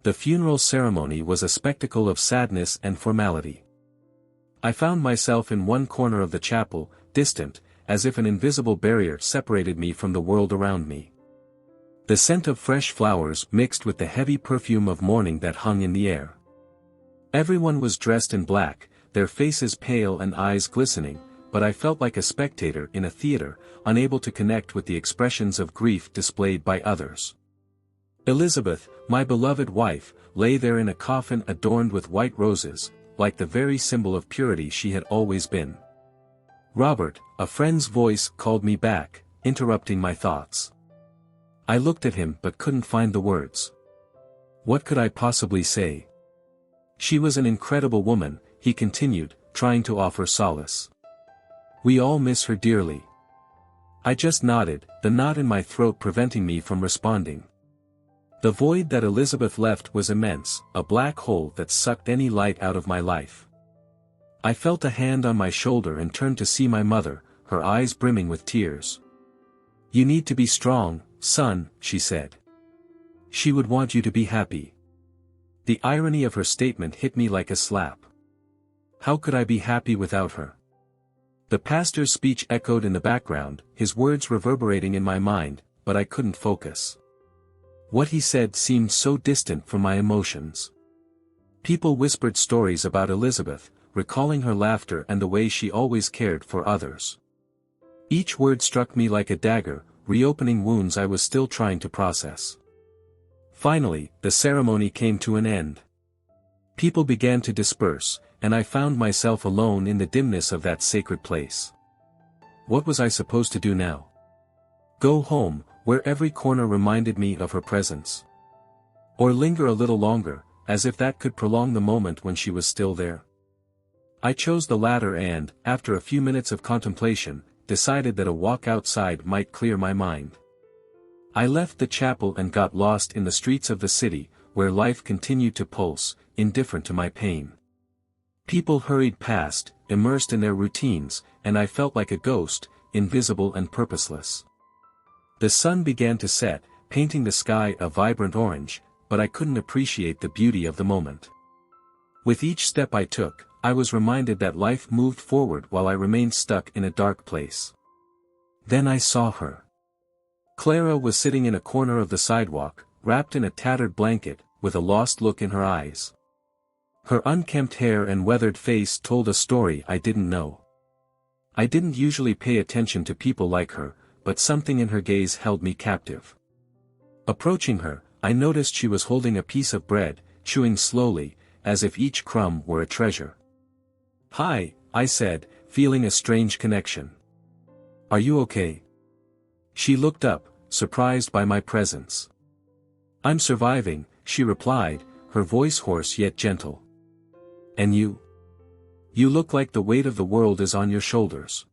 The funeral ceremony was a spectacle of sadness and formality. I found myself in one corner of the chapel, distant, as if an invisible barrier separated me from the world around me. The scent of fresh flowers mixed with the heavy perfume of morning that hung in the air. Everyone was dressed in black, their faces pale and eyes glistening, but I felt like a spectator in a theater, unable to connect with the expressions of grief displayed by others. Elizabeth, my beloved wife, lay there in a coffin adorned with white roses, like the very symbol of purity she had always been. Robert, a friend's voice called me back, interrupting my thoughts. I looked at him but couldn't find the words. What could I possibly say? She was an incredible woman, he continued, trying to offer solace. We all miss her dearly. I just nodded, the knot in my throat preventing me from responding. The void that Elizabeth left was immense, a black hole that sucked any light out of my life. I felt a hand on my shoulder and turned to see my mother, her eyes brimming with tears. You need to be strong, son, she said. She would want you to be happy. The irony of her statement hit me like a slap. How could I be happy without her? The pastor's speech echoed in the background, his words reverberating in my mind, but I couldn't focus. What he said seemed so distant from my emotions. People whispered stories about Elizabeth, recalling her laughter and the way she always cared for others. Each word struck me like a dagger, reopening wounds I was still trying to process. Finally, the ceremony came to an end. People began to disperse, and I found myself alone in the dimness of that sacred place. What was I supposed to do now? Go home, where every corner reminded me of her presence? Or linger a little longer, as if that could prolong the moment when she was still there? I chose the latter and, after a few minutes of contemplation, decided that a walk outside might clear my mind. I left the chapel and got lost in the streets of the city, where life continued to pulse, indifferent to my pain. People hurried past, immersed in their routines, and I felt like a ghost, invisible and purposeless. The sun began to set, painting the sky a vibrant orange, but I couldn't appreciate the beauty of the moment. With each step I took, I was reminded that life moved forward while I remained stuck in a dark place. Then I saw her. Clara was sitting in a corner of the sidewalk, wrapped in a tattered blanket, with a lost look in her eyes. Her unkempt hair and weathered face told a story I didn't know. I didn't usually pay attention to people like her, but something in her gaze held me captive. Approaching her, I noticed she was holding a piece of bread, chewing slowly, as if each crumb were a treasure. Hi, I said, feeling a strange connection. Are you okay? She looked up, surprised by my presence. I'm surviving, she replied, her voice hoarse yet gentle. And you? You look like the weight of the world is on your shoulders.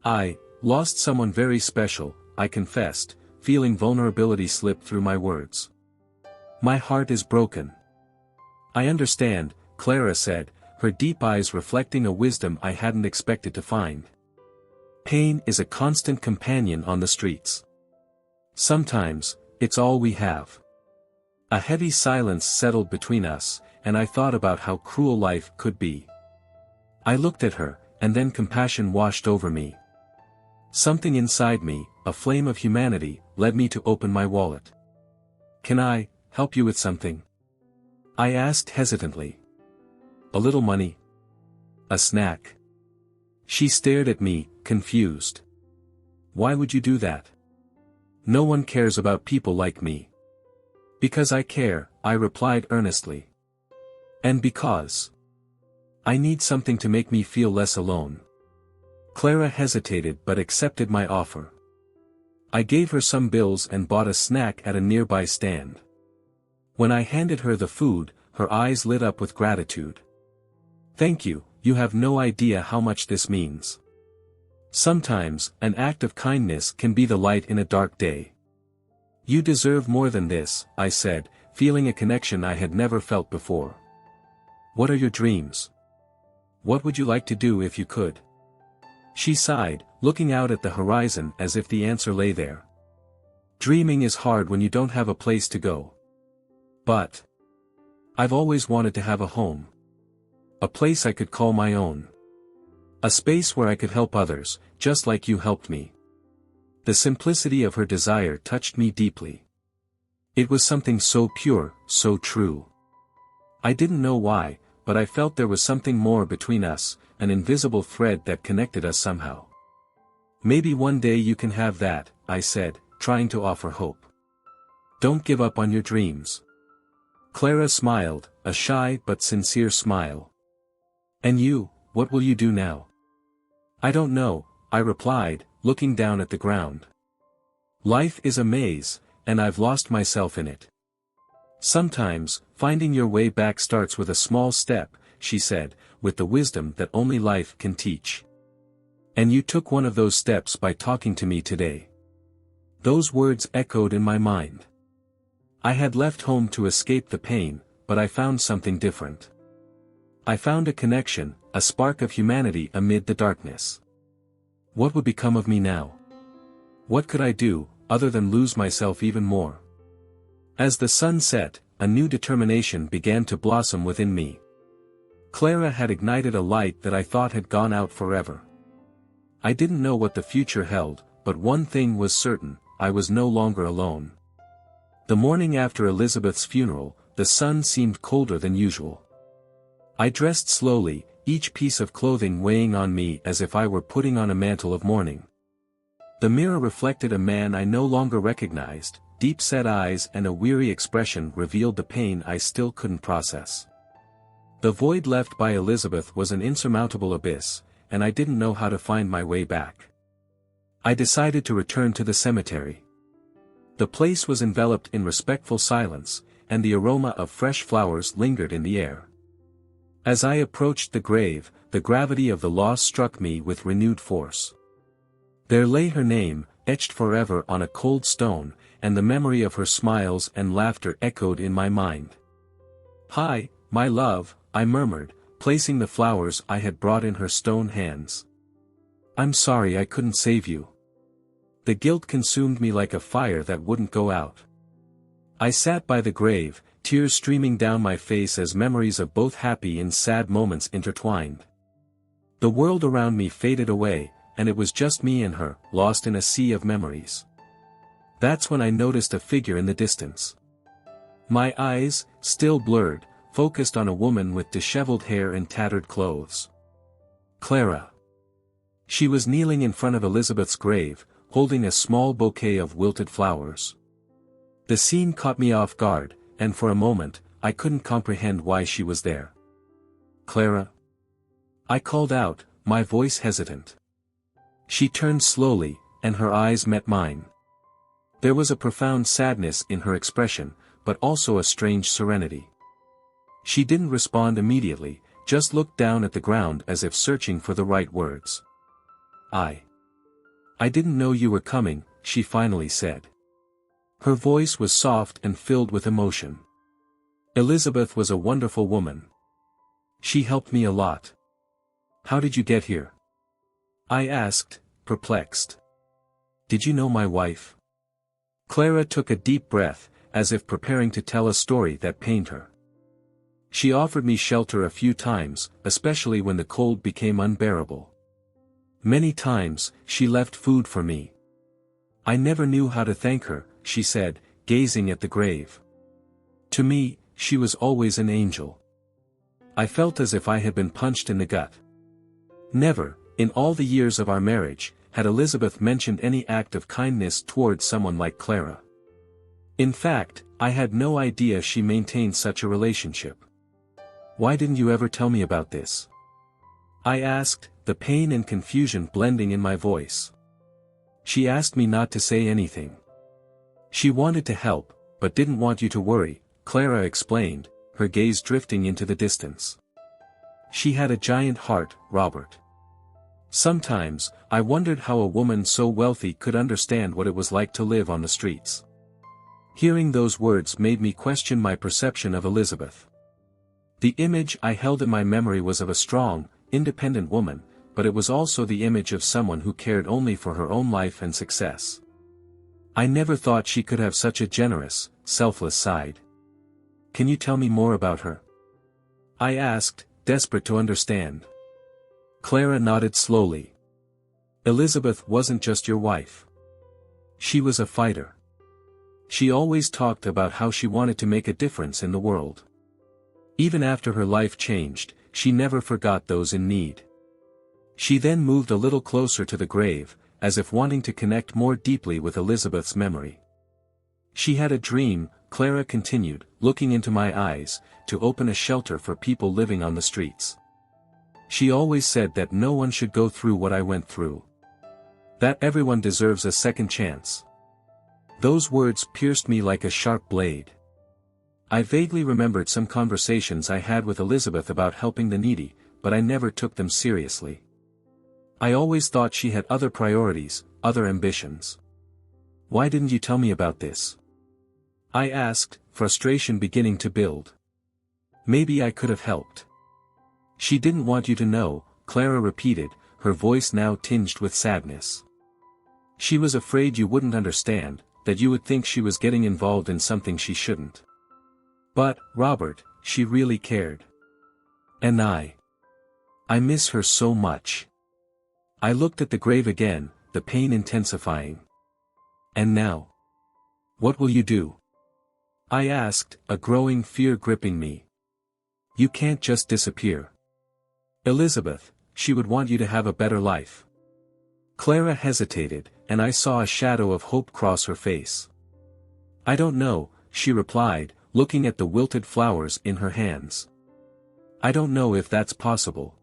I lost someone very special, I confessed, feeling vulnerability slip through my words. My heart is broken. I understand, Clara said, her deep eyes reflecting a wisdom I hadn't expected to find. Pain is a constant companion on the streets. Sometimes, it's all we have. A heavy silence settled between us, and I thought about how cruel life could be. I looked at her, and then compassion washed over me. Something inside me, a flame of humanity, led me to open my wallet. Can I help you with something? I asked hesitantly. A little money? A snack? She stared at me, confused. Why would you do that? No one cares about people like me. Because I care, I replied earnestly. And because I need something to make me feel less alone. Clara hesitated but accepted my offer. I gave her some bills and bought a snack at a nearby stand. When I handed her the food, her eyes lit up with gratitude. Thank you, you have no idea how much this means. Sometimes, an act of kindness can be the light in a dark day. You deserve more than this, I said, feeling a connection I had never felt before. What are your dreams? What would you like to do if you could? She sighed, looking out at the horizon as if the answer lay there. Dreaming is hard when you don't have a place to go. But I've always wanted to have a home. A place I could call my own. A space where I could help others, just like you helped me. The simplicity of her desire touched me deeply. It was something so pure, so true. I didn't know why, but I felt there was something more between us, an invisible thread that connected us somehow. Maybe one day you can have that, I said, trying to offer hope. Don't give up on your dreams. Clara smiled, a shy but sincere smile. And you, what will you do now? I don't know, I replied, looking down at the ground. Life is a maze, and I've lost myself in it. Sometimes, finding your way back starts with a small step, she said, with the wisdom that only life can teach. And you took one of those steps by talking to me today. Those words echoed in my mind. I had left home to escape the pain, but I found something different. I found a connection, a spark of humanity amid the darkness. What would become of me now? What could I do, other than lose myself even more? As the sun set, a new determination began to blossom within me. Clara had ignited a light that I thought had gone out forever. I didn't know what the future held, but one thing was certain, I was no longer alone. The morning after Elizabeth's funeral, the sun seemed colder than usual. I dressed slowly, each piece of clothing weighing on me as if I were putting on a mantle of mourning. The mirror reflected a man I no longer recognized, deep-set eyes and a weary expression revealed the pain I still couldn't process. The void left by Elizabeth was an insurmountable abyss, and I didn't know how to find my way back. I decided to return to the cemetery. The place was enveloped in respectful silence, and the aroma of fresh flowers lingered in the air. As I approached the grave, the gravity of the loss struck me with renewed force. There lay her name, etched forever on a cold stone, and the memory of her smiles and laughter echoed in my mind. "Hi, my love," I murmured, placing the flowers I had brought in her stone hands. "I'm sorry I couldn't save you." The guilt consumed me like a fire that wouldn't go out. I sat by the grave, tears streaming down my face as memories of both happy and sad moments intertwined. The world around me faded away, and it was just me and her, lost in a sea of memories. That's when I noticed a figure in the distance. My eyes, still blurred, focused on a woman with disheveled hair and tattered clothes. Clara. She was kneeling in front of Elizabeth's grave, holding a small bouquet of wilted flowers. The scene caught me off guard, and for a moment, I couldn't comprehend why she was there. "Clara?" I called out, my voice hesitant. She turned slowly, and her eyes met mine. There was a profound sadness in her expression, but also a strange serenity. She didn't respond immediately, just looked down at the ground as if searching for the right words. I didn't know you were coming," she finally said. Her voice was soft and filled with emotion. "Elizabeth was a wonderful woman. She helped me a lot. How did you get here?" I asked, perplexed. "Did you know my wife?" Clara took a deep breath, as if preparing to tell a story that pained her. She offered me shelter a few times, especially when the cold became unbearable. Many times, she left food for me. I never knew how to thank her, she said, gazing at the grave. To me, she was always an angel. I felt as if I had been punched in the gut. Never, in all the years of our marriage, had Elizabeth mentioned any act of kindness towards someone like Clara. In fact, I had no idea she maintained such a relationship. "Why didn't you ever tell me about this?" I asked, the pain and confusion blending in my voice. "She asked me not to say anything. She wanted to help, but didn't want you to worry," Clara explained, her gaze drifting into the distance. "She had a giant heart, Robert. Sometimes, I wondered how a woman so wealthy could understand what it was like to live on the streets." Hearing those words made me question my perception of Elizabeth. The image I held in my memory was of a strong, independent woman, but it was also the image of someone who cared only for her own life and success. I never thought she could have such a generous, selfless side. Can you tell me more about her? I asked, desperate to understand. Clara nodded slowly. Elizabeth wasn't just your wife. She was a fighter. She always talked about how she wanted to make a difference in the world. Even after her life changed, she never forgot those in need. She then moved a little closer to the grave, as if wanting to connect more deeply with Elizabeth's memory. She had a dream, Clara continued, looking into my eyes, to open a shelter for people living on the streets. She always said that no one should go through what I went through. That everyone deserves a second chance. Those words pierced me like a sharp blade. I vaguely remembered some conversations I had with Elizabeth about helping the needy, but I never took them seriously. I always thought she had other priorities, other ambitions. Why didn't you tell me about this? I asked, frustration beginning to build. Maybe I could have helped. She didn't want you to know, Clara repeated, her voice now tinged with sadness. She was afraid you wouldn't understand, that you would think she was getting involved in something she shouldn't. But, Robert, she really cared. And I miss her so much. I looked at the grave again, the pain intensifying. And now? What will you do? I asked, a growing fear gripping me. You can't just disappear. Elizabeth, she would want you to have a better life. Clara hesitated, and I saw a shadow of hope cross her face. I don't know, she replied, looking at the wilted flowers in her hands. I don't know if that's possible.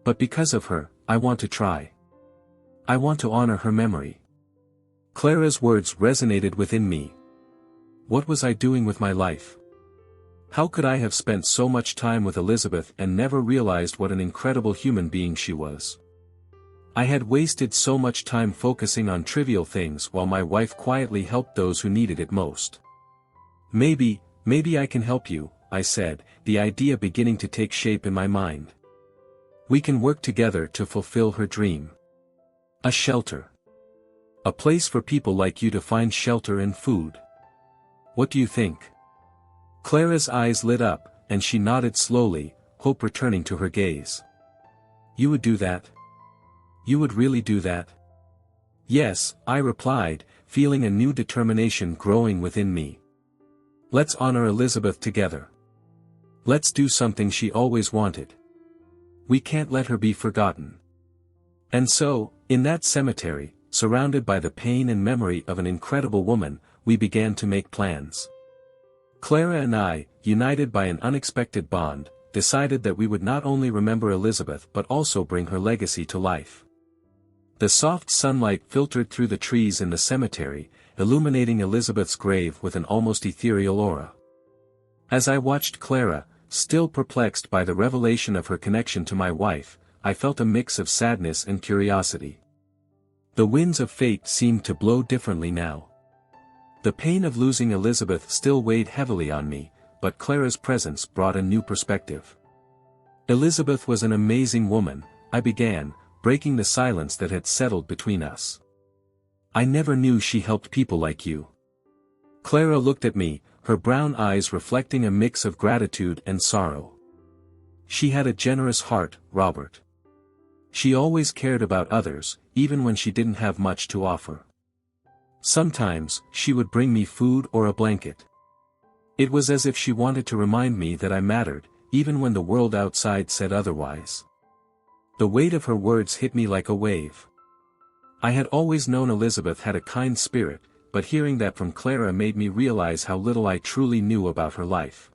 But because of her, I want to try. I want to honor her memory. Clara's words resonated within me. What was I doing with my life? How could I have spent so much time with Elizabeth and never realized what an incredible human being she was? I had wasted so much time focusing on trivial things while my wife quietly helped those who needed it most. Maybe I can help you, I said, the idea beginning to take shape in my mind. We can work together to fulfill her dream. A shelter. A place for people like you to find shelter and food. What do you think? Clara's eyes lit up, and she nodded slowly, hope returning to her gaze. You would do that? You would really do that? Yes, I replied, feeling a new determination growing within me. Let's honor Elizabeth together. Let's do something she always wanted. We can't let her be forgotten. And so, in that cemetery, surrounded by the pain and memory of an incredible woman, we began to make plans. Clara and I, united by an unexpected bond, decided that we would not only remember Elizabeth but also bring her legacy to life. The soft sunlight filtered through the trees in the cemetery, illuminating Elizabeth's grave with an almost ethereal aura. As I watched Clara, still perplexed by the revelation of her connection to my wife, I felt a mix of sadness and curiosity. The winds of fate seemed to blow differently now. The pain of losing Elizabeth still weighed heavily on me, but Clara's presence brought a new perspective. Elizabeth was an amazing woman, I began, breaking the silence that had settled between us. I never knew she helped people like you. Clara looked at me, her brown eyes reflecting a mix of gratitude and sorrow. She had a generous heart, Robert. She always cared about others, even when she didn't have much to offer. Sometimes, she would bring me food or a blanket. It was as if she wanted to remind me that I mattered, even when the world outside said otherwise. The weight of her words hit me like a wave. I had always known Elizabeth had a kind spirit, but hearing that from Clara made me realize how little I truly knew about her life.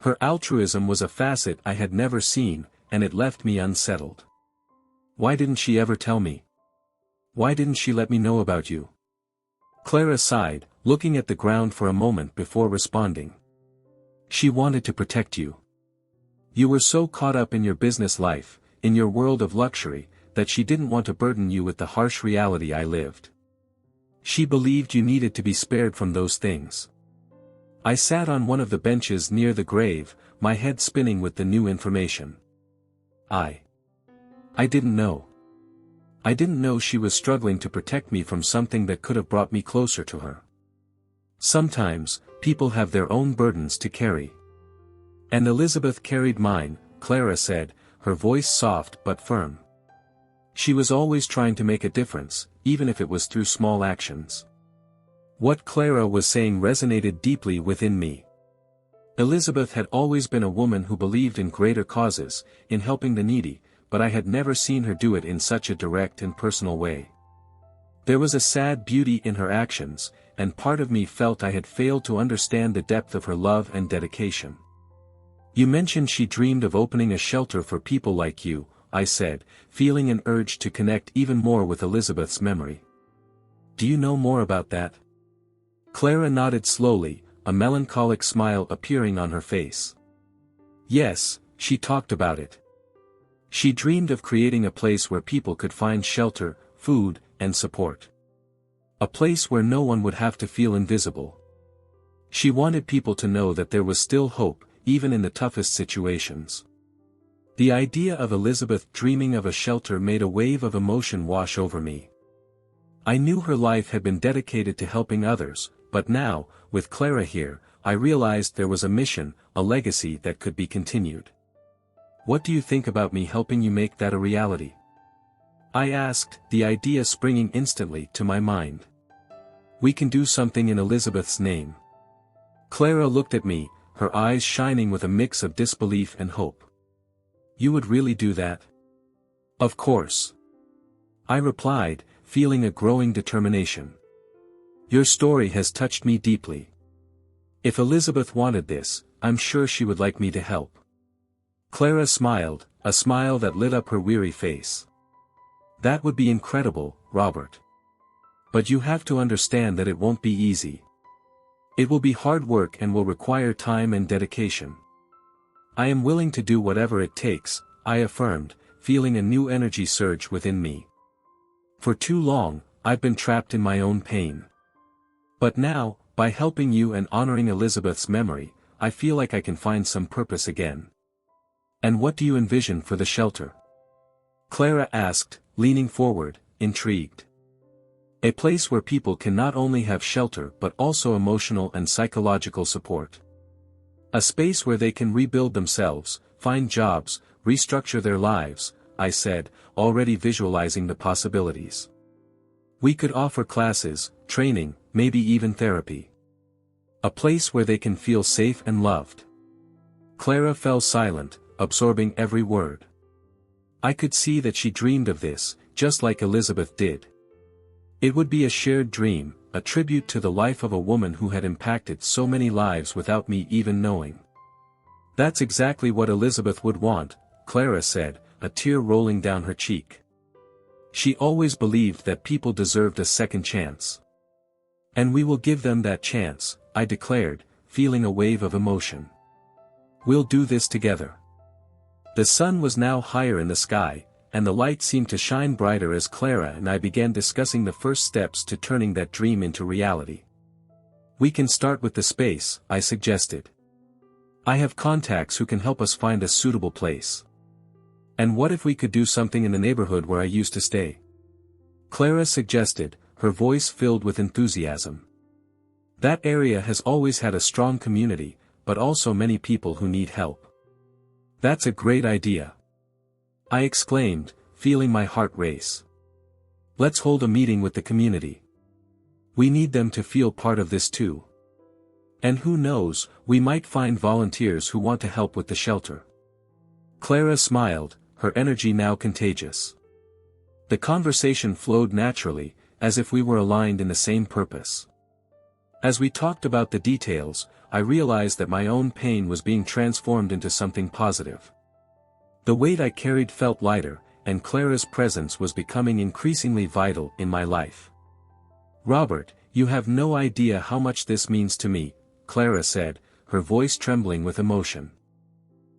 Her altruism was a facet I had never seen, and it left me unsettled. Why didn't she ever tell me? Why didn't she let me know about you? Clara sighed, looking at the ground for a moment before responding. She wanted to protect you. You were so caught up in your business life, in your world of luxury, that she didn't want to burden you with the harsh reality I lived. She believed you needed to be spared from those things. I sat on one of the benches near the grave, my head spinning with the new information. I didn't know. I didn't know she was struggling to protect me from something that could have brought me closer to her. Sometimes, people have their own burdens to carry. And Elizabeth carried mine, Clara said, her voice soft but firm. She was always trying to make a difference, even if it was through small actions. What Clara was saying resonated deeply within me. Elizabeth had always been a woman who believed in greater causes, in helping the needy, but I had never seen her do it in such a direct and personal way. There was a sad beauty in her actions, and part of me felt I had failed to understand the depth of her love and dedication. You mentioned she dreamed of opening a shelter for people like you, I said, feeling an urge to connect even more with Elizabeth's memory. Do you know more about that? Clara nodded slowly, a melancholic smile appearing on her face. Yes, she talked about it. She dreamed of creating a place where people could find shelter, food, and support. A place where no one would have to feel invisible. She wanted people to know that there was still hope, even in the toughest situations. The idea of Elizabeth dreaming of a shelter made a wave of emotion wash over me. I knew her life had been dedicated to helping others, but now, with Clara here, I realized there was a mission, a legacy that could be continued. What do you think about me helping you make that a reality? I asked, the idea springing instantly to my mind. We can do something in Elizabeth's name. Clara looked at me, her eyes shining with a mix of disbelief and hope. You would really do that? Of course. I replied, feeling a growing determination. Your story has touched me deeply. If Elizabeth wanted this, I'm sure she would like me to help. Clara smiled, a smile that lit up her weary face. That would be incredible, Robert. But you have to understand that it won't be easy. It will be hard work and will require time and dedication. I am willing to do whatever it takes, I affirmed, feeling a new energy surge within me. For too long, I've been trapped in my own pain. But now, by helping you and honoring Elizabeth's memory, I feel like I can find some purpose again. And what do you envision for the shelter? Clara asked, leaning forward, intrigued. A place where people can not only have shelter but also emotional and psychological support. A space where they can rebuild themselves, find jobs, restructure their lives, I said, already visualizing the possibilities. We could offer classes, training, maybe even therapy. A place where they can feel safe and loved. Clara fell silent, absorbing every word. I could see that she dreamed of this, just like Elizabeth did. It would be a shared dream, a tribute to the life of a woman who had impacted so many lives without me even knowing. That's exactly what Elizabeth would want, Clara said, a tear rolling down her cheek. She always believed that people deserved a second chance. And we will give them that chance, I declared, feeling a wave of emotion. We'll do this together. The sun was now higher in the sky, and the light seemed to shine brighter as Clara and I began discussing the first steps to turning that dream into reality. We can start with the space, I suggested. I have contacts who can help us find a suitable place. And what if we could do something in the neighborhood where I used to stay? Clara suggested, her voice filled with enthusiasm. That area has always had a strong community, but also many people who need help. That's a great idea. I exclaimed, feeling my heart race. Let's hold a meeting with the community. We need them to feel part of this too. And who knows, we might find volunteers who want to help with the shelter. Clara smiled, her energy now contagious. The conversation flowed naturally, as if we were aligned in the same purpose. As we talked about the details, I realized that my own pain was being transformed into something positive. The weight I carried felt lighter, and Clara's presence was becoming increasingly vital in my life. Robert, you have no idea how much this means to me, Clara said, her voice trembling with emotion.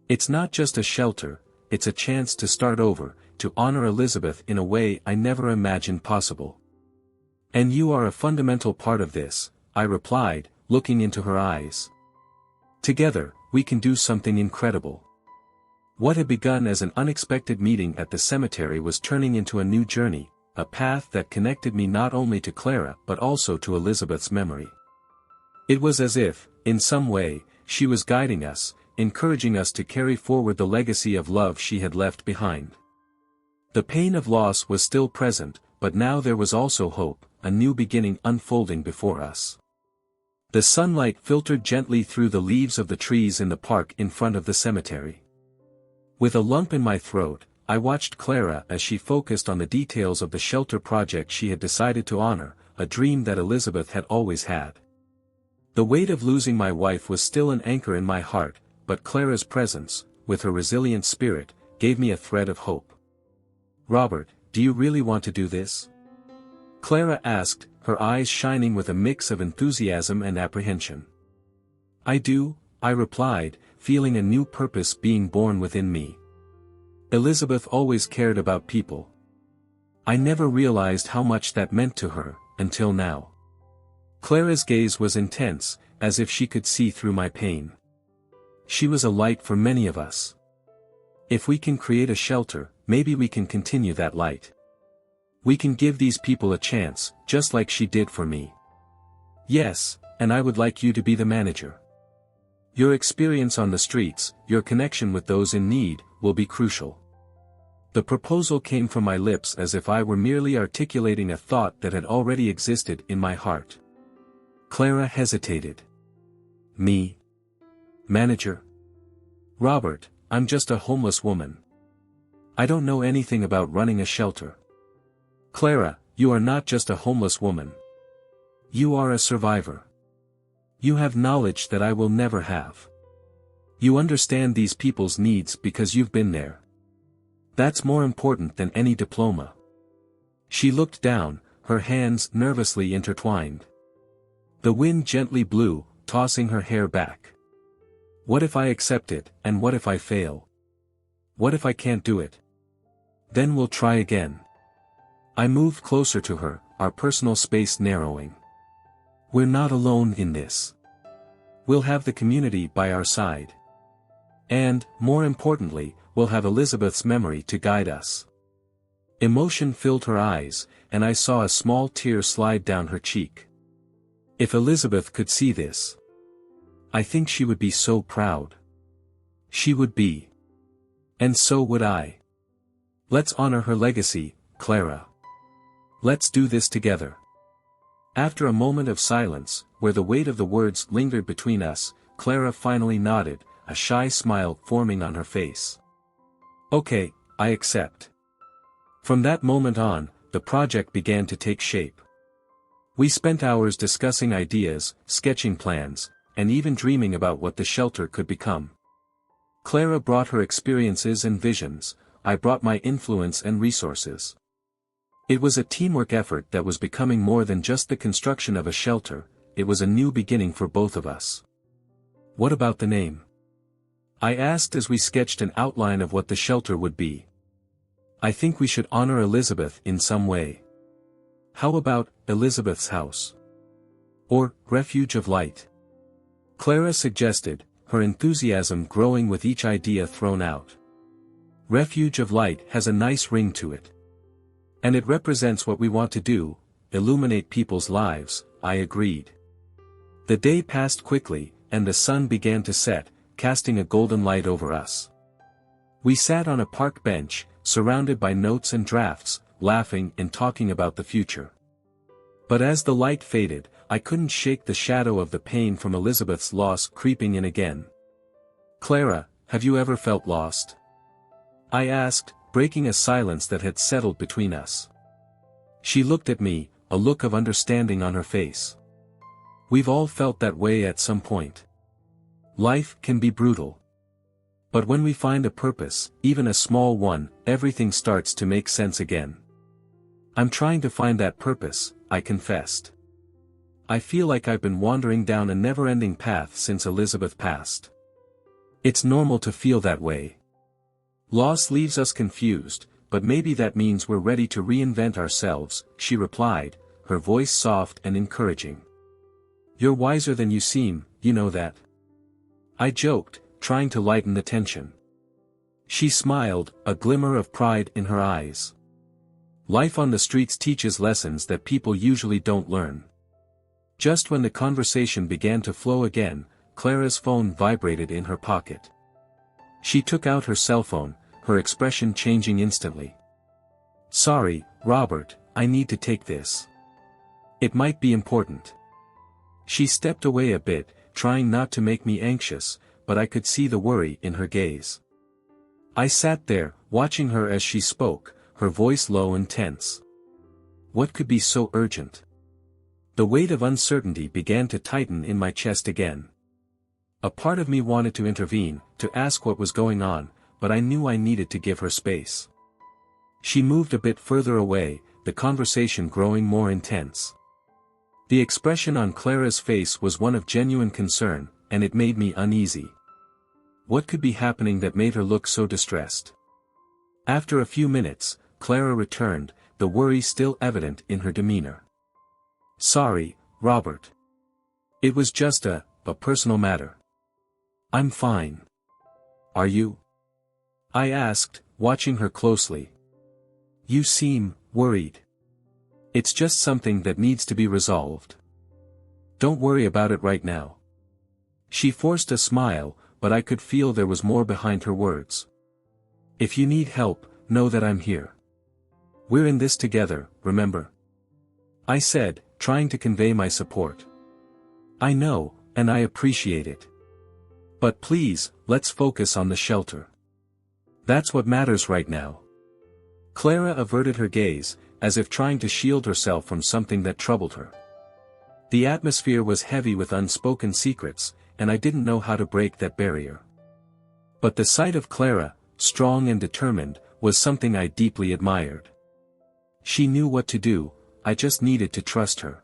It's not just a shelter, it's a chance to start over, to honor Elizabeth in a way I never imagined possible. And you are a fundamental part of this, I replied, looking into her eyes. Together, we can do something incredible. What had begun as an unexpected meeting at the cemetery was turning into a new journey, a path that connected me not only to Clara but also to Elizabeth's memory. It was as if, in some way, she was guiding us, encouraging us to carry forward the legacy of love she had left behind. The pain of loss was still present, but now there was also hope, a new beginning unfolding before us. The sunlight filtered gently through the leaves of the trees in the park in front of the cemetery. With a lump in my throat, I watched Clara as she focused on the details of the shelter project she had decided to honor, a dream that Elizabeth had always had. The weight of losing my wife was still an anchor in my heart, but Clara's presence, with her resilient spirit, gave me a thread of hope. "Robert, do you really want to do this?" Clara asked, her eyes shining with a mix of enthusiasm and apprehension. "I do," I replied, feeling a new purpose being born within me. Elizabeth always cared about people. I never realized how much that meant to her, until now. Clara's gaze was intense, as if she could see through my pain. She was a light for many of us. If we can create a shelter, maybe we can continue that light. We can give these people a chance, just like she did for me. Yes, and I would like you to be the manager. Your experience on the streets, your connection with those in need, will be crucial. The proposal came from my lips as if I were merely articulating a thought that had already existed in my heart. Clara hesitated. "Me? Manager? Robert, I'm just a homeless woman. I don't know anything about running a shelter." "Clara, you are not just a homeless woman. You are a survivor. You have knowledge that I will never have. You understand these people's needs because you've been there. That's more important than any diploma." She looked down, her hands nervously intertwined. The wind gently blew, tossing her hair back. "What if I accept it, and what if I fail? What if I can't do it? Then we'll try again." I moved closer to her, our personal space narrowing. "We're not alone in this. We'll have the community by our side. And, more importantly, we'll have Elizabeth's memory to guide us." Emotion filled her eyes, and I saw a small tear slide down her cheek. If Elizabeth could see this, I think she would be so proud. She would be. And so would I. Let's honor her legacy, Clara. Let's do this together. After a moment of silence, where the weight of the words lingered between us, Clara finally nodded, a shy smile forming on her face. "Okay, I accept." From that moment on, the project began to take shape. We spent hours discussing ideas, sketching plans, and even dreaming about what the shelter could become. Clara brought her experiences and visions, I brought my influence and resources. It was a teamwork effort that was becoming more than just the construction of a shelter, it was a new beginning for both of us. "What about the name?" I asked as we sketched an outline of what the shelter would be. "I think we should honor Elizabeth in some way. How about Elizabeth's house? Or Refuge of Light?" Clara suggested, her enthusiasm growing with each idea thrown out. Refuge of Light has a nice ring to it. And it represents what we want to do, illuminate people's lives, I agreed. The day passed quickly, and the sun began to set, casting a golden light over us. We sat on a park bench, surrounded by notes and drafts, laughing and talking about the future. But as the light faded, I couldn't shake the shadow of the pain from Elizabeth's loss creeping in again. "Clara, have you ever felt lost?" I asked, breaking a silence that had settled between us. She looked at me, a look of understanding on her face. We've all felt that way at some point. Life can be brutal. But when we find a purpose, even a small one, everything starts to make sense again. "I'm trying to find that purpose," I confessed. "I feel like I've been wandering down a never-ending path since Elizabeth passed." "It's normal to feel that way. Loss leaves us confused, but maybe that means we're ready to reinvent ourselves," she replied, her voice soft and encouraging. "You're wiser than you seem, you know that." I joked, trying to lighten the tension. She smiled, a glimmer of pride in her eyes. Life on the streets teaches lessons that people usually don't learn. Just when the conversation began to flow again, Clara's phone vibrated in her pocket. She took out her cell phone, her expression changing instantly. "Sorry, Robert, I need to take this. It might be important." She stepped away a bit, trying not to make me anxious, but I could see the worry in her gaze. I sat there, watching her as she spoke, her voice low and tense. What could be so urgent? The weight of uncertainty began to tighten in my chest again. A part of me wanted to intervene, to ask what was going on, but I knew I needed to give her space. She moved a bit further away, the conversation growing more intense. The expression on Clara's face was one of genuine concern, and it made me uneasy. What could be happening that made her look so distressed? After a few minutes, Clara returned, the worry still evident in her demeanor. "Sorry, Robert. It was just a personal matter." "I'm fine. Are you?" I asked, watching her closely. "You seem worried." "It's just something that needs to be resolved. Don't worry about it right now." She forced a smile, but I could feel there was more behind her words. "If you need help, know that I'm here. We're in this together, remember?" I said, trying to convey my support. "I know, and I appreciate it. But please, let's focus on the shelter. That's what matters right now." Clara averted her gaze, as if trying to shield herself from something that troubled her. The atmosphere was heavy with unspoken secrets, and I didn't know how to break that barrier. But the sight of Clara, strong and determined, was something I deeply admired. She knew what to do, I just needed to trust her.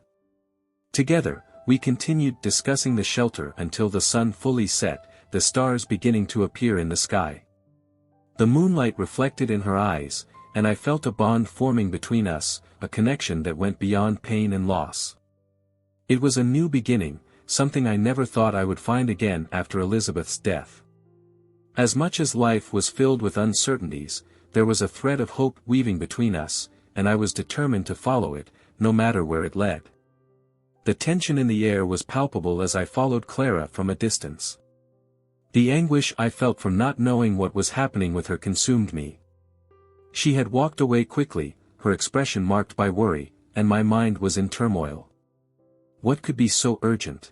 Together, we continued discussing the shelter until the sun fully set, the stars beginning to appear in the sky. The moonlight reflected in her eyes, and I felt a bond forming between us, a connection that went beyond pain and loss. It was a new beginning, something I never thought I would find again after Elizabeth's death. As much as life was filled with uncertainties, there was a thread of hope weaving between us, and I was determined to follow it, no matter where it led. The tension in the air was palpable as I followed Clara from a distance. The anguish I felt from not knowing what was happening with her consumed me. She had walked away quickly, her expression marked by worry, and my mind was in turmoil. What could be so urgent?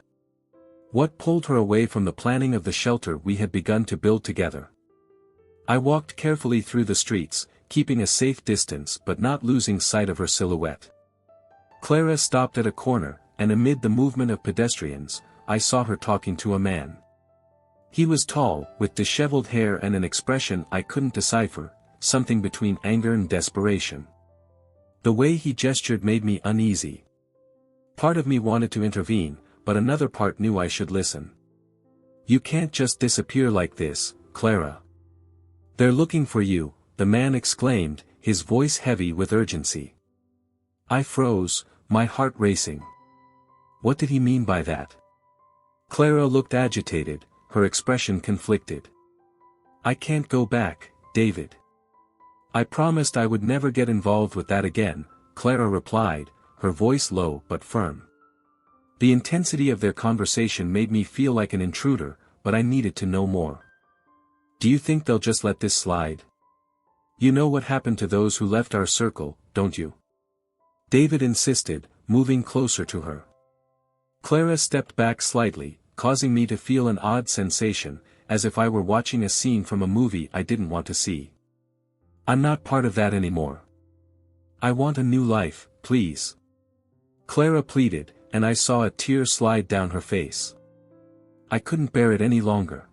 What pulled her away from the planning of the shelter we had begun to build together? I walked carefully through the streets, keeping a safe distance but not losing sight of her silhouette. Clara stopped at a corner, and amid the movement of pedestrians, I saw her talking to a man. He was tall, with disheveled hair and an expression I couldn't decipher, something between anger and desperation. The way he gestured made me uneasy. Part of me wanted to intervene, but another part knew I should listen. "You can't just disappear like this, Clara. They're looking for you," the man exclaimed, his voice heavy with urgency. I froze, my heart racing. What did he mean by that? Clara looked agitated, her expression conflicted. "I can't go back, David. I promised I would never get involved with that again," Clara replied, her voice low but firm. The intensity of their conversation made me feel like an intruder, but I needed to know more. "Do you think they'll just let this slide? You know what happened to those who left our circle, don't you?" David insisted, moving closer to her. Clara stepped back slightly, causing me to feel an odd sensation, as if I were watching a scene from a movie I didn't want to see. "I'm not part of that anymore. I want a new life, please." Clara pleaded, and I saw a tear slide down her face. I couldn't bear it any longer.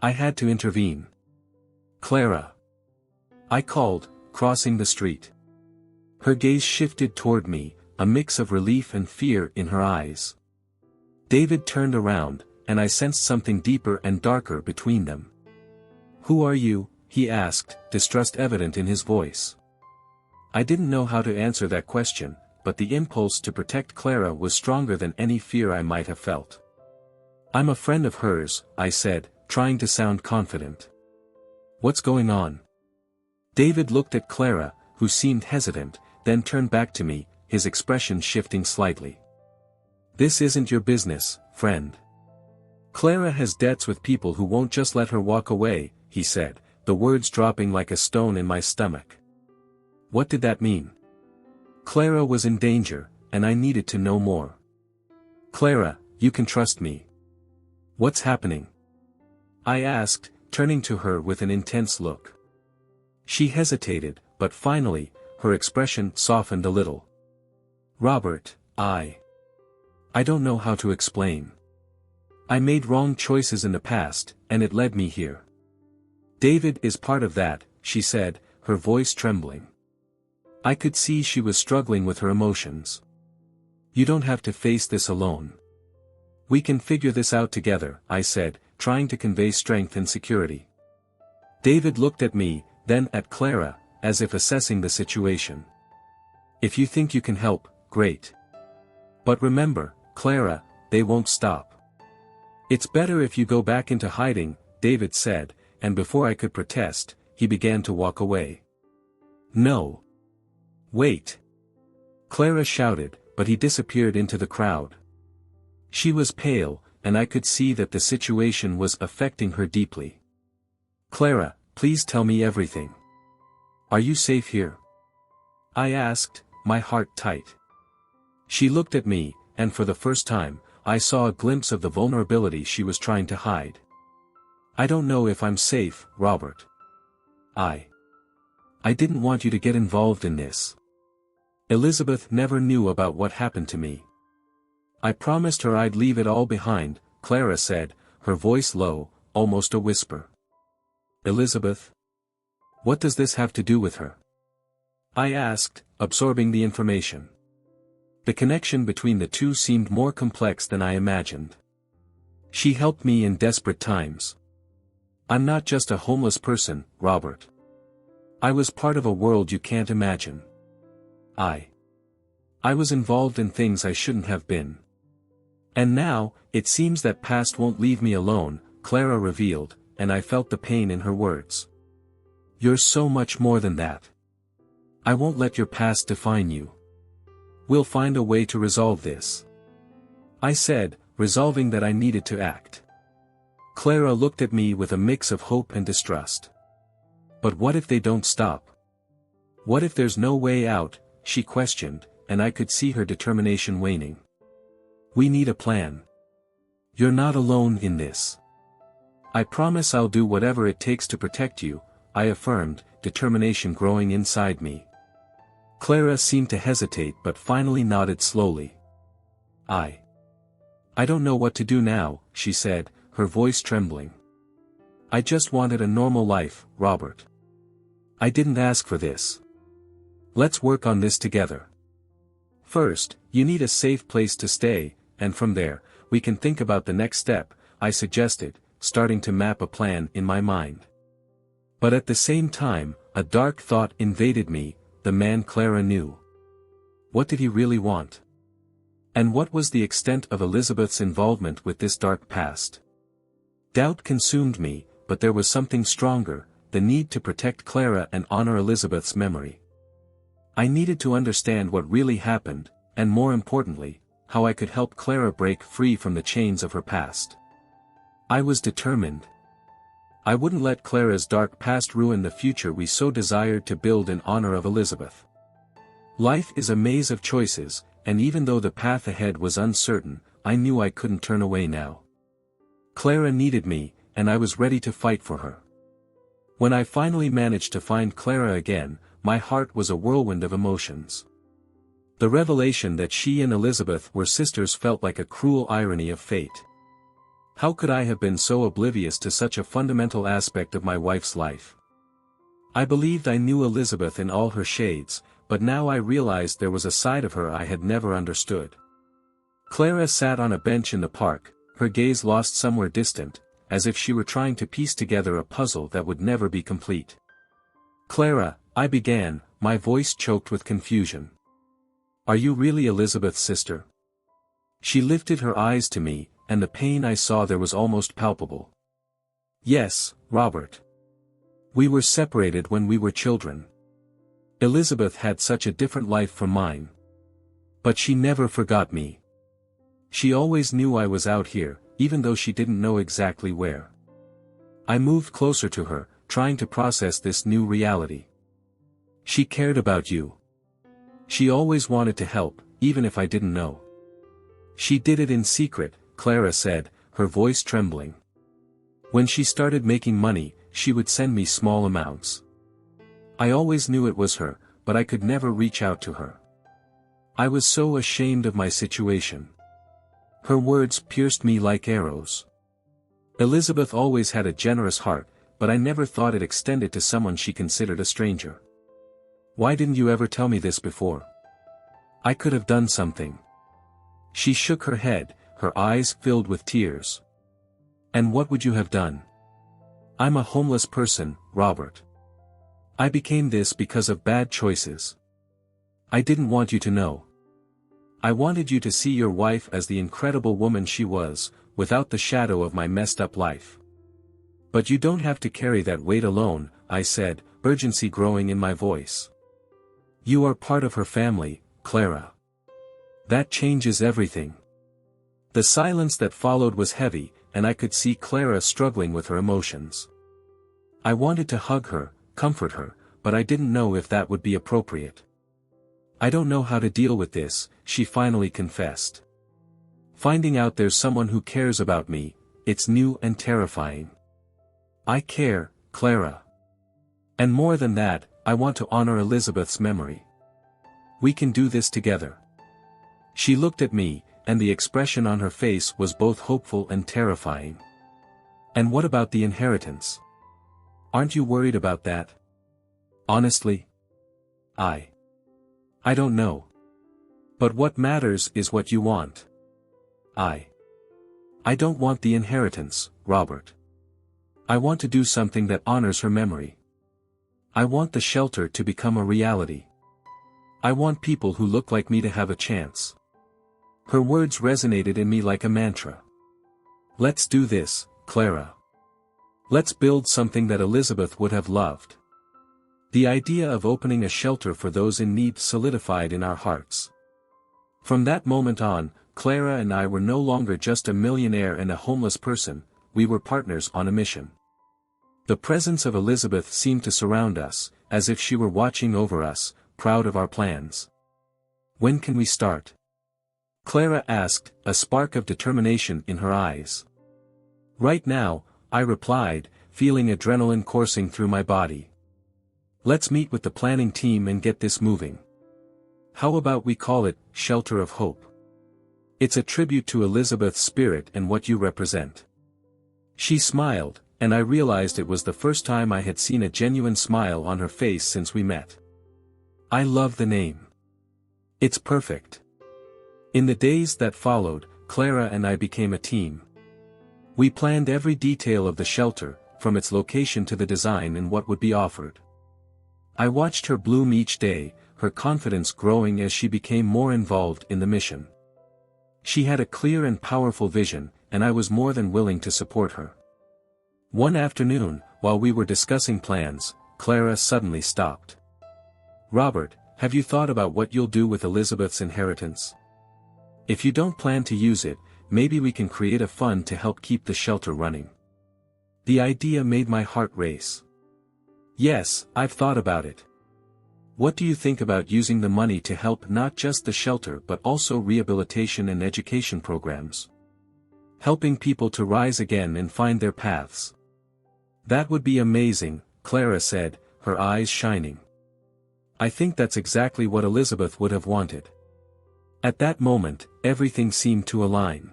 I had to intervene. "Clara!" I called, crossing the street. Her gaze shifted toward me, a mix of relief and fear in her eyes. David turned around, and I sensed something deeper and darker between them. "Who are you?" he asked, distrust evident in his voice. I didn't know how to answer that question, but the impulse to protect Clara was stronger than any fear I might have felt. "I'm a friend of hers," I said, trying to sound confident. "What's going on?" David looked at Clara, who seemed hesitant, then turned back to me, his expression shifting slightly. This isn't your business, friend. Clara has debts with people who won't just let her walk away, he said, the words dropping like a stone in my stomach. What did that mean? Clara was in danger, and I needed to know more. Clara, you can trust me. What's happening? I asked, turning to her with an intense look. She hesitated, but finally, her expression softened a little. Robert, I don't know how to explain. I made wrong choices in the past, and it led me here. David is part of that, she said, her voice trembling. I could see she was struggling with her emotions. You don't have to face this alone. We can figure this out together, I said, trying to convey strength and security. David looked at me, then at Clara, as if assessing the situation. If you think you can help, great. But remember, Clara, they won't stop. It's better if you go back into hiding, David said, and before I could protest, he began to walk away. No. Wait. Clara shouted, but he disappeared into the crowd. She was pale, and I could see that the situation was affecting her deeply. Clara, please tell me everything. Are you safe here? I asked, my heart tight. She looked at me, and for the first time, I saw a glimpse of the vulnerability she was trying to hide. I don't know if I'm safe, Robert. I didn't want you to get involved in this. Elizabeth never knew about what happened to me. I promised her I'd leave it all behind, Clara said, her voice low, almost a whisper. Elizabeth? What does this have to do with her? I asked, absorbing the information. The connection between the two seemed more complex than I imagined. She helped me in desperate times. I'm not just a homeless person, Robert. I was part of a world you can't imagine. I was involved in things I shouldn't have been. And now, it seems that past won't leave me alone, Clara revealed, and I felt the pain in her words. You're so much more than that. I won't let your past define you. We'll find a way to resolve this. I said, resolving that I needed to act. Clara looked at me with a mix of hope and distrust. But what if they don't stop? What if there's no way out, she questioned, and I could see her determination waning. We need a plan. You're not alone in this. I promise I'll do whatever it takes to protect you, I affirmed, determination growing inside me. Clara seemed to hesitate but finally nodded slowly. I don't know what to do now, she said, her voice trembling. I just wanted a normal life, Robert. I didn't ask for this. Let's work on this together. First, you need a safe place to stay, and from there, we can think about the next step, I suggested, starting to map a plan in my mind. But at the same time, a dark thought invaded me, the man Clara knew. What did he really want? And what was the extent of Elizabeth's involvement with this dark past? Doubt consumed me, but there was something stronger, the need to protect Clara and honor Elizabeth's memory. I needed to understand what really happened, and more importantly, how I could help Clara break free from the chains of her past. I was determined. I wouldn't let Clara's dark past ruin the future we so desired to build in honor of Elizabeth. Life is a maze of choices, and even though the path ahead was uncertain, I knew I couldn't turn away now. Clara needed me, and I was ready to fight for her. When I finally managed to find Clara again, my heart was a whirlwind of emotions. The revelation that she and Elizabeth were sisters felt like a cruel irony of fate. How could I have been so oblivious to such a fundamental aspect of my wife's life? I believed I knew Elizabeth in all her shades, but now I realized there was a side of her I had never understood. Clara sat on a bench in the park, her gaze lost somewhere distant, as if she were trying to piece together a puzzle that would never be complete. Clara, I began, my voice choked with confusion. Are you really Elizabeth's sister? She lifted her eyes to me, and the pain I saw there was almost palpable. Yes, Robert. We were separated when we were children. Elizabeth had such a different life from mine. But she never forgot me. She always knew I was out here, even though she didn't know exactly where. I moved closer to her, trying to process this new reality. She cared about you. She always wanted to help, even if I didn't know. She did it in secret, Clara said, her voice trembling. When she started making money, she would send me small amounts. I always knew it was her, but I could never reach out to her. I was so ashamed of my situation. Her words pierced me like arrows. Elizabeth always had a generous heart, but I never thought it extended to someone she considered a stranger. Why didn't you ever tell me this before? I could have done something. She shook her head, her eyes filled with tears. And what would you have done? I'm a homeless person, Robert. I became this because of bad choices. I didn't want you to know. I wanted you to see your wife as the incredible woman she was, without the shadow of my messed up life. But you don't have to carry that weight alone, I said, urgency growing in my voice. You are part of her family, Clara. That changes everything. The silence that followed was heavy, and I could see Clara struggling with her emotions. I wanted to hug her, comfort her, but I didn't know if that would be appropriate. I don't know how to deal with this, she finally confessed. Finding out there's someone who cares about me, it's new and terrifying. I care, Clara. And more than that, I want to honor Elizabeth's memory. We can do this together. She looked at me, and the expression on her face was both hopeful and terrifying. And what about the inheritance? Aren't you worried about that? Honestly? I don't know. But what matters is what you want. I don't want the inheritance, Robert. I want to do something that honors her memory. I want the shelter to become a reality. I want people who look like me to have a chance. Her words resonated in me like a mantra. Let's do this, Clara. Let's build something that Elizabeth would have loved. The idea of opening a shelter for those in need solidified in our hearts. From that moment on, Clara and I were no longer just a millionaire and a homeless person, we were partners on a mission. The presence of Elizabeth seemed to surround us, as if she were watching over us, proud of our plans. When can we start? Clara asked, a spark of determination in her eyes. Right now, I replied, feeling adrenaline coursing through my body. Let's meet with the planning team and get this moving. How about we call it, Shelter of Hope? It's a tribute to Elizabeth's spirit and what you represent. She smiled, and I realized it was the first time I had seen a genuine smile on her face since we met. I love the name. It's perfect. In the days that followed, Clara and I became a team. We planned every detail of the shelter, from its location to the design and what would be offered. I watched her bloom each day, her confidence growing as she became more involved in the mission. She had a clear and powerful vision, and I was more than willing to support her. One afternoon, while we were discussing plans, Clara suddenly stopped. Robert, have you thought about what you'll do with Elizabeth's inheritance? If you don't plan to use it, maybe we can create a fund to help keep the shelter running. The idea made my heart race. Yes, I've thought about it. What do you think about using the money to help not just the shelter but also rehabilitation and education programs? Helping people to rise again and find their paths. That would be amazing, Clara said, her eyes shining. I think that's exactly what Elizabeth would have wanted. At that moment, everything seemed to align.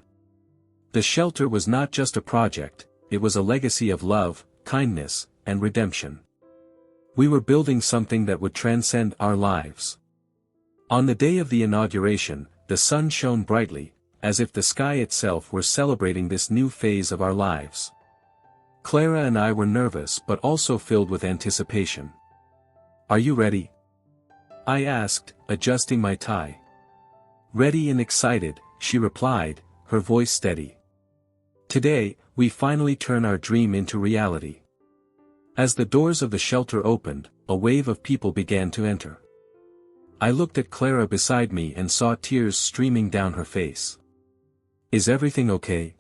The shelter was not just a project, it was a legacy of love, kindness, and redemption. We were building something that would transcend our lives. On the day of the inauguration, the sun shone brightly, as if the sky itself were celebrating this new phase of our lives. Clara and I were nervous but also filled with anticipation. Are you ready? I asked, adjusting my tie. Ready and excited, she replied, her voice steady. Today, we finally turn our dream into reality. As the doors of the shelter opened, a wave of people began to enter. I looked at Clara beside me and saw tears streaming down her face. Is everything okay?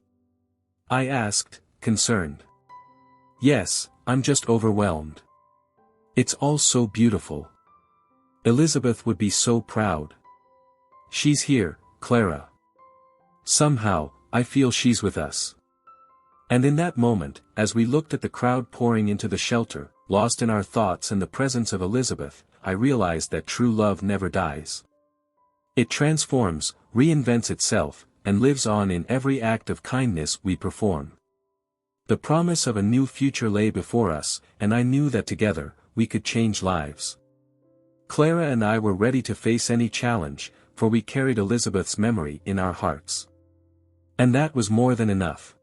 I asked, concerned. Yes, I'm just overwhelmed. It's all so beautiful. Elizabeth would be so proud. She's here, Clara. Somehow, I feel she's with us. And in that moment, as we looked at the crowd pouring into the shelter, lost in our thoughts and the presence of Elizabeth, I realized that true love never dies. It transforms, reinvents itself, and lives on in every act of kindness we perform. The promise of a new future lay before us, and I knew that together, we could change lives. Clara and I were ready to face any challenge, for we carried Elizabeth's memory in our hearts. And that was more than enough.